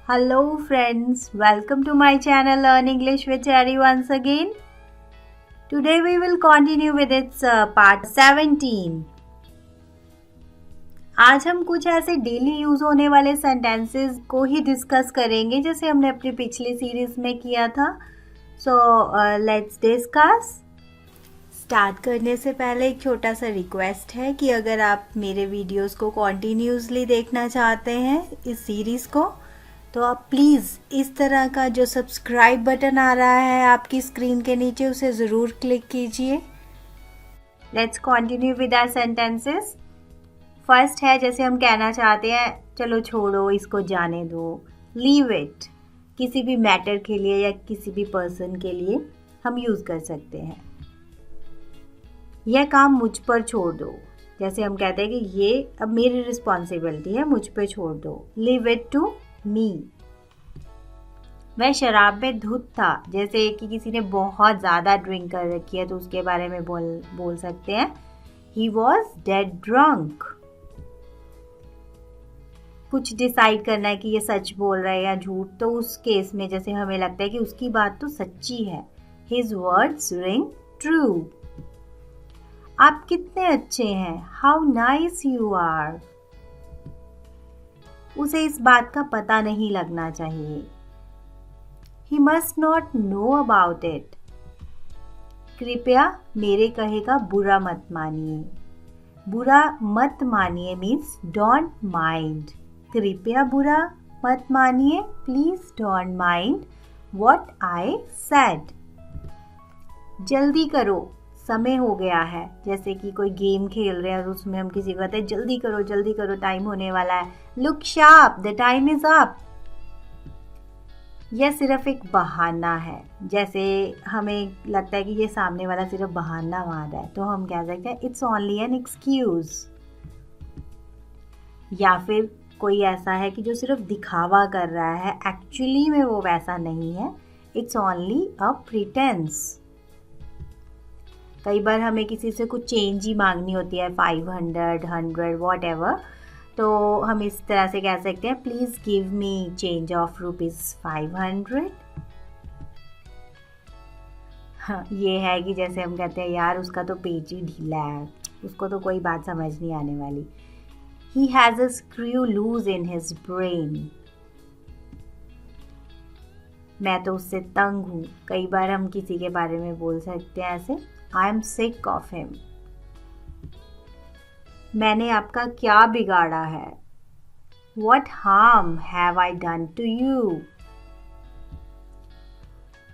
Hello friends, welcome to my channel Learn English with Cherry once again. Today we will continue with its part 17. आज हम कुछ ऐसे daily use होने वाले sentences को ही discuss करेंगे जैसे हमने अपनी पिछली सीरीज में किया था. So let's discuss. स्टार्ट करने से पहले एक छोटा सा रिक्वेस्ट है कि अगर आप मेरे वीडियोस को कॉन्टिन्यूसली देखना चाहते हैं इस सीरीज़ को, तो आप प्लीज़ इस तरह का जो सब्सक्राइब बटन आ रहा है आपकी स्क्रीन के नीचे उसे ज़रूर क्लिक कीजिए. Let's continue with our sentences. First है, जैसे हम कहना चाहते हैं चलो छोड़ो इसको जाने दो, लीव इट. किसी भी मैटर के लिए या किसी भी पर्सन के लिए हम यूज़ कर सकते हैं. यह काम मुझ पर छोड़ दो. जैसे हम कहते हैं कि ये अब मेरी रिस्पॉन्सिबिलिटी है, मुझ पे छोड़ दो. Leave it to me. मैं शराब में धुत था. जैसे कि किसी ने बहुत ज़्यादा ड्रिंक कर रखी है तो उसके बारे में बोल सकते हैं ही वॉज डेड ड्रंक. कुछ डिसाइड करना है कि ये सच बोल रहा है या झूठ, तो उस केस में जैसे हमें लगता है कि उसकी बात तो सच्ची है, हिज वर्ड्स रिंग ट्रू. आप कितने अच्छे हैं, हाउ नाइस यू आर. उसे इस बात का पता नहीं लगना चाहिए. He must not know about it. कृपया मेरे कहे का बुरा मत मानिए. बुरा मत मानिए मीन्स डोंट माइंड. कृपया बुरा मत मानिए, please don't mind what I said. जल्दी करो, समय हो गया है. जैसे कि कोई गेम खेल रहे हैं और उसमें हम किसी को कहते हैं जल्दी करो टाइम होने वाला है. Look sharp, the time is up. यह सिर्फ एक बहाना है. जैसे हमें लगता है कि ये सामने वाला सिर्फ बहाना मार रहा है तो हम कह सकते हैं इट्स ओनली एन एक्सक्यूज. या फिर कोई ऐसा है कि जो सिर्फ दिखावा कर रहा है, एक्चुअली में वो वैसा नहीं है, इट्स ओनली अ प्रिटेंस. कई बार हमें किसी से कुछ चेंज ही मांगनी होती है, 500, 100 वॉट एवर, तो हम इस तरह से कह सकते हैं please give me change of ₹500. हाँ, ये है कि जैसे हम कहते हैं यार उसका तो पेज ही ढीला है, उसको तो कोई बात समझ नहीं आने वाली. He has a screw loose in his brain. मैं तो उससे तंग हूँ. कई बार हम किसी के बारे में बोल सकते हैं ऐसे, I am sick of him. मैंने आपका क्या बिगाड़ा है, what harm have I done to you.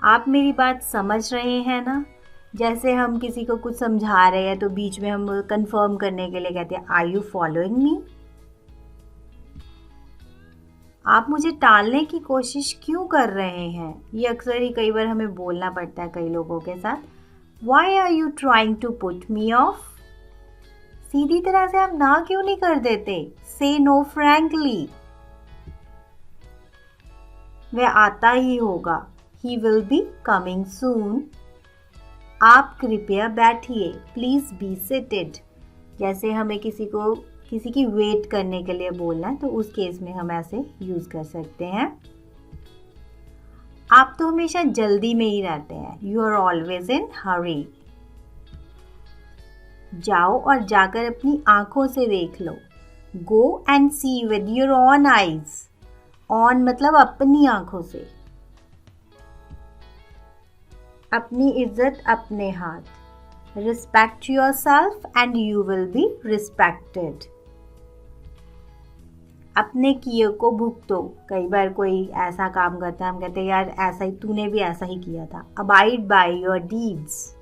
आप मेरी बात समझ रहे हैं ना. जैसे हम किसी को कुछ समझा रहे हैं तो बीच में हम कंफर्म करने के लिए कहते हैं आर यू फॉलोइंग मी. आप मुझे टालने की कोशिश क्यों कर रहे हैं. ये अक्सर ही कई बार हमें बोलना पड़ता है कई लोगों के साथ. Why are you trying to put me off? सीधी तरह से आप ना क्यों नहीं कर देते. Say no frankly. वह आता ही होगा. He will be coming soon. आप कृपया बैठिए. Please be seated. जैसे हमें किसी की वेट करने के लिए बोलना है तो उस केस में हम ऐसे यूज कर सकते हैं. आप तो हमेशा जल्दी में ही रहते हैं. You are always in hurry. जाओ और जाकर अपनी आंखों से देख लो. Go and see with your own eyes. On मतलब अपनी आंखों से. अपनी इज्जत अपने हाथ. Respect yourself and you will be respected. अपने किए को भुगतो. कई बार कोई ऐसा काम करता है, हम कहते हैं यार ऐसा ही तूने भी ऐसा ही किया था. Abide by your deeds.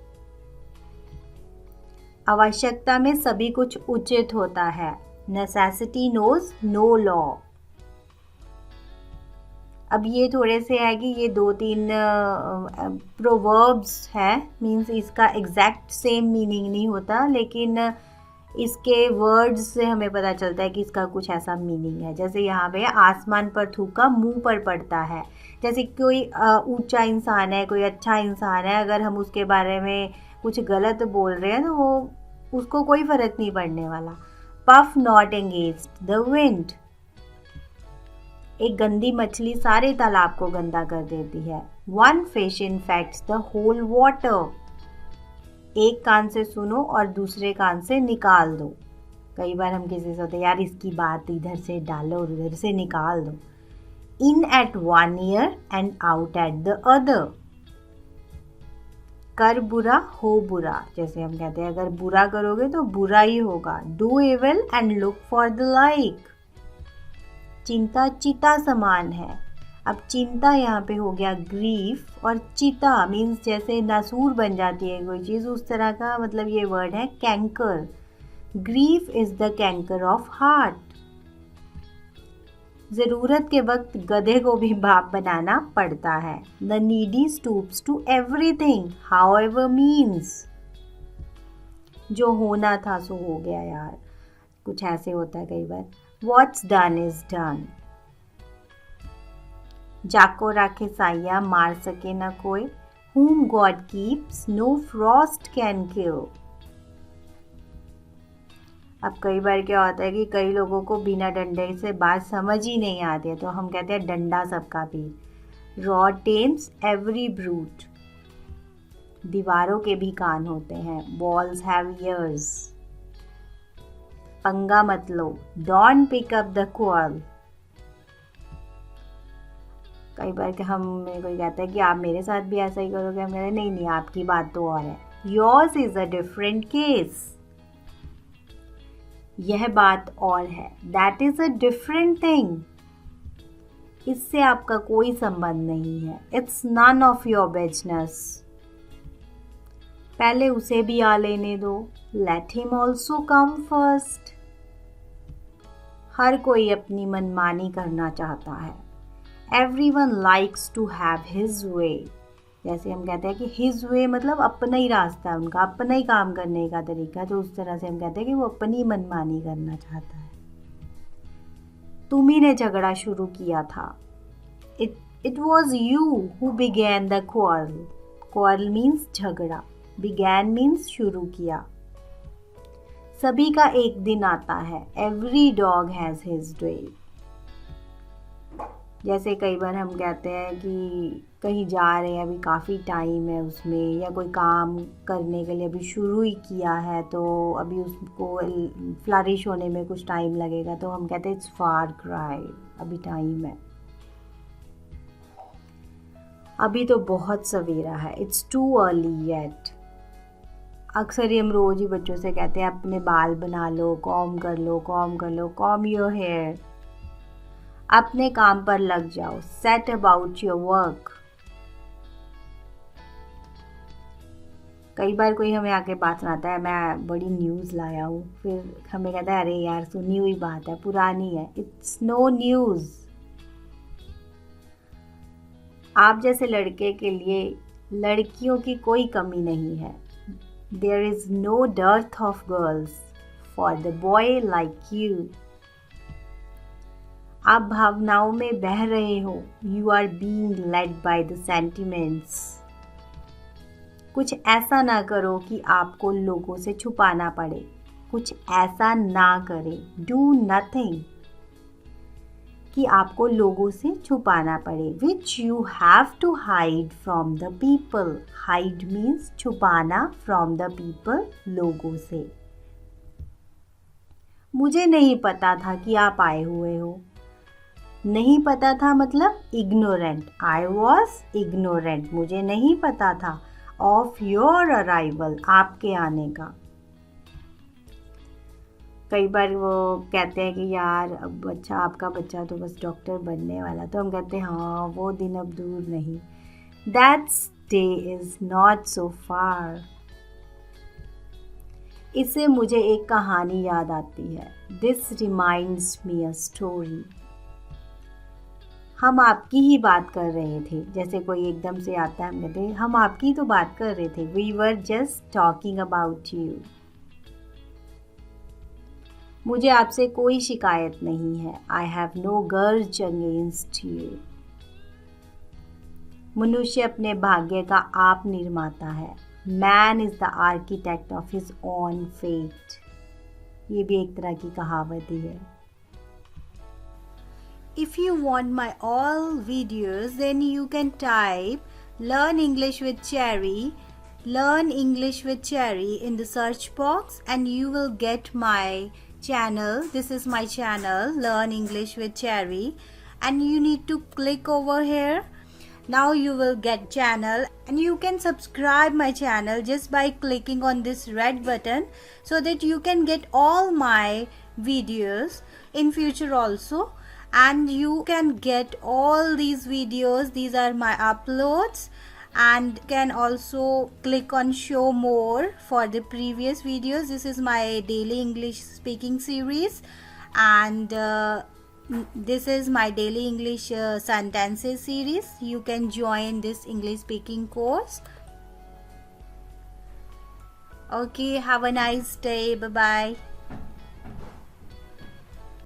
आवश्यकता में सभी कुछ उचित होता है. Necessity knows no law. अब ये थोड़े से है कि ये 2-3 प्रोवर्ब्स है, मीन्स इसका एग्जैक्ट सेम मीनिंग नहीं होता, लेकिन इसके वर्ड्स से हमें पता चलता है कि इसका कुछ ऐसा मीनिंग है. जैसे यहाँ पे आसमान पर थूका मुंह पर पड़ता है. जैसे कोई ऊंचा इंसान है, कोई अच्छा इंसान है, अगर हम उसके बारे में कुछ गलत बोल रहे हैं तो वो उसको कोई फर्क नहीं पड़ने वाला. Puff not engaged the wind. एक गंदी मछली सारे तालाब को गंदा कर देती है। One fish infects the whole water. एक कान से सुनो और दूसरे कान से निकाल दो। कई बार हम किसी से होते यार इसकी बात इधर से डालो और उधर से निकाल दो। In at one ear and out at the other. कर बुरा हो बुरा, जैसे हम कहते हैं अगर बुरा करोगे तो बुरा ही होगा। Do evil and look for the like. चिंता चिता समान है। अब चिंता यहाँ पे हो गया ग्रीफ, और चिता मीन्स जैसे नासूर बन जाती है कोई चीज़, उस तरह का मतलब ये वर्ड है canker. Grief is the canker of heart. ज़रूरत के वक्त गधे को भी बाप बनाना पड़ता है। The needy stoops to everything however means. जो होना था सो हो गया यार, कुछ ऐसे होता है कई बार। What's done is done। जाको राखे साया मार सके न कोई। Whom God keeps no frost can kill। अब कई बार क्या होता है कि कई लोगों को बिना डंडे से बात समझ ही नहीं आती है, तो हम कहते हैं डंडा सबका पीर। Rod tames every brute। दीवारों के भी कान होते हैं। Walls have ears। पंगा मत लो। Don't pick up the quarrel। कई बार कि हम मेरे को कहता है कि आप मेरे साथ भी ऐसा ही करोगे, हम कहते हैं नहीं नहीं आपकी बात तो और है। Yours is a different case। यह बात और है। That is a different thing। इससे आपका कोई संबंध नहीं है। It's none of your business। पहले उसे भी आ लेने दो। Let him also come first। हर कोई अपनी मनमानी करना चाहता है। Everyone likes to have his way। जैसे हम कहते हैं कि his way मतलब अपना ही रास्ता है उनका, अपना ही काम करने का तरीका, तो उस तरह से हम कहते हैं कि वो अपनी मनमानी करना चाहता है। तुम्ही ने झगड़ा शुरू किया था। It was you who began the quarrel। Quarrel means झगड़ा। Began means शुरू किया। सभी का एक दिन आता है। Every dog has his day। जैसे कई बार हम कहते हैं कि कहीं जा रहे हैं, अभी काफ़ी टाइम है उसमें, या कोई काम करने के लिए अभी शुरू ही किया है तो अभी उसको फ्लरिश होने में कुछ टाइम लगेगा, तो हम कहते हैं इट्स फार क्राई, अभी टाइम है। अभी तो बहुत सवेरा है। It's too early yet. अक्सर ही हम रोज़ ही बच्चों से कहते हैं अपने बाल बना लो, कॉम कर लो, कॉम कर लो, कॉम योर हेयर। अपने काम पर लग जाओ। Set about your work. कई बार कोई हमें आके बात सुनाता है मैं बड़ी न्यूज़ लाया हूँ, फिर हमें कहता है अरे यार सुनी हुई बात है, पुरानी है। It's no news. आप जैसे लड़के के लिए लड़कियों की कोई कमी नहीं है। There is no dearth of girls for the boy like you. आप भावनाओं में बह रहे हो। You are being led by the sentiments. कुछ ऐसा ना करो कि आपको लोगों से छुपाना पड़े। कुछ ऐसा ना करें। डू नथिंग कि आपको लोगों से छुपाना पड़े। Which you have to hide from the people. Hide means छुपाना, फ्रॉम द पीपल लोगों से। मुझे नहीं पता था कि आप आए हुए हो। नहीं पता था मतलब इग्नोरेंट। I was ignorant. मुझे नहीं पता था। ऑफ योर अराइवल, आपके आने का। कई बार वो कहते हैं कि यार अब अच्छा आपका बच्चा तो बस डॉक्टर बनने वाला, तो हम कहते हैं हाँ वो दिन अब दूर नहीं। That's day is not so far. इससे मुझे एक कहानी याद आती है। This reminds me a story. हम आपकी ही बात कर रहे थे। जैसे कोई एकदम से आता है, हम कहते हैं हम आपकी तो बात कर रहे थे। We were just talking about you. मुझे आपसे कोई शिकायत नहीं है। I have no grudge against you. मनुष्य अपने भाग्य का आप निर्माता है। Man is the architect of his own fate. ये भी एक तरह की कहावत ही है। If you want my all videos, then you can type Learn English with Cherry, Learn English with Cherry in the search box, and you will get my channel. This is my channel, Learn English with Cherry, and you need to click over here. Now you will get channel, and you can subscribe my channel just by clicking on this red button, so that you can get all my videos in future also. And you can get all these videos, these are my uploads, and can also click on show more for the previous videos. This is my daily English speaking series, and this is my daily English sentences series. You can join this English speaking course. Okay, have a nice day. Bye bye.